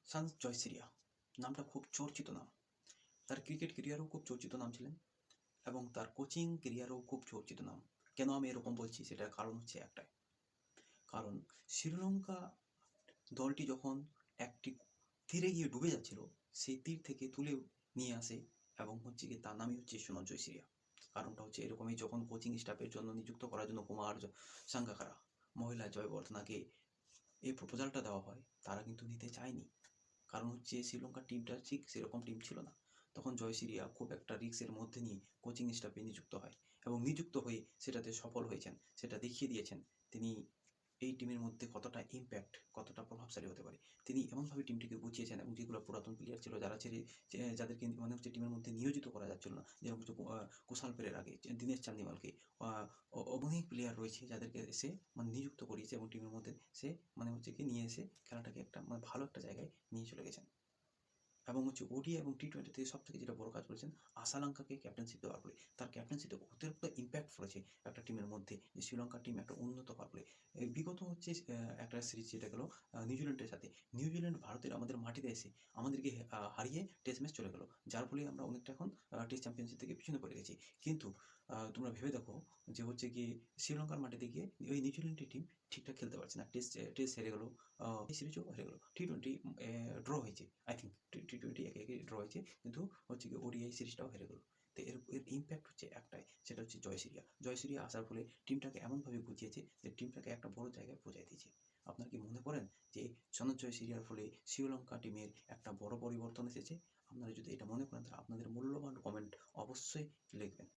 Sans Jayasuriya নামটা খুব চর্চিত নাম। তার ক্রিকেট ক্যারিয়ারও খুব চর্চিত নাম ছিলেন এবং তার কোচিং ক্যারিয়ারও খুব চর্চিত নাম। কেন আমি এরকম বলছি সেটার কারণ হচ্ছে একটাই। কারণ শ্রীলঙ্কা দলটি যখন একটি তীরে গিয়ে ডুবে যাচ্ছিল, সেই তীর থেকে তুলে নিয়ে আসে এবং হচ্ছে গিয়ে তার নামই হচ্ছে সনজ জয়সূরিয়া। কারণটা হচ্ছে এরকমই, যখন কোচিং স্টাফের জন্য নিযুক্ত করার জন্য কুমার সাঙ্গাকারা, মহিলা জয়বর্ধনাকে এই প্রপোজালটা দেওয়া হয়, তারা কিন্তু নিতে চায়নি। কারণ হচ্ছে শ্রীলঙ্কার টিমটা ঠিক সেরকম টিম ছিল না। তখন জয়সূরিয়া খুব একটা রিস্কের মধ্যে নিয়ে কোচিং স্টাফে নিযুক্ত হয় এবং নিযুক্ত হয়ে সেটাতে সফল হয়েছেন, সেটা দেখিয়ে দিয়েছেন তিনি এই টিমের মধ্যে কতটা ইম্প্যাক্ট, কতটা প্রভাবশালী হতে পারে। তিনি এমনভাবে টিমটিকে গুছিয়েছেন এবং যেগুলো পুরাতন প্লেয়ার ছিল, যারা ছেড়ে যাদেরকে মনে হচ্ছে টিমের মধ্যে নিয়োজিত করা যাচ্ছিল না, যেরকম হচ্ছে কুশাল পেরেরাকে, দিনেশ চান্দিমালকে, অনেক প্লেয়ার রয়েছে যাদেরকে সে মানে নিযুক্ত করিয়েছে এবং টিমের মধ্যে সে মানে হচ্ছে কি নিয়ে এসে খেলাটাকে একটা মানে ভালো একটা জায়গায় নিয়ে চলে গেছেন। এবং হচ্ছে ওডিআই এবং টি-20 সবথেকে যেটা বড় কাজ করেছেন, আশালঙ্কাকে ক্যাপ্টেন্সি দেওয়ার ফলে, তার ক্যাপ্টেন্সিতে অতিরিক্ত ইম্প্যাক্ট পড়েছে একটা টিমের মধ্যে, যে শ্রীলঙ্কার টিম একটা উন্নত হওয়ার ফলে। বিগত হচ্ছে একটা সিরিজ যেটা গেল নিউজিল্যান্ডের সাথে, নিউজিল্যান্ড ভারতের আমাদের মাটিতে এসে আমাদেরকে হারিয়ে টেস্ট ম্যাচ চলে গেল, যার ফলে আমরা অনেকটা এখন টেস্ট চ্যাম্পিয়নশিপ থেকে পিছনে পড়ে গেছি। কিন্তু তোমরা ভেবে দেখো যে হচ্ছে গিয়ে শ্রীলঙ্কার মাটিতে গিয়ে ওই নিউজিল্যান্ডের টিম ঠিকঠাক খেলতে পারছে না, টেস্ট টেস্ট হেরে গেলো, এই সিরিজও হেরে গেলো, টি-20 ড্র হয়েছে, আই থিঙ্ক টি-20 একে ড্র হয়েছে, কিন্তু হচ্ছে কি ওডিআই সিরিজটাও হেরে গেলো। তো এর এর ইম্প্যাক্ট হচ্ছে একটাই, সেটা হচ্ছে জয়সূরিয়া। জয়সূরিয়া আসার ফলে টিমটাকে এমনভাবে বুঝিয়েছে যে টিমটাকে একটা বড় জায়গায় পৌঁছায় দিয়েছে। আপনার কি মনে করেন যে সনদ জয়সূরিয়ার ফলে শ্রীলঙ্কা টিমের একটা বড় পরিবর্তন এসেছে? আপনারা যদি এটা মনে করেন তাহলে আপনাদের মূল্যবান কমেন্ট অবশ্যই লিখবেন।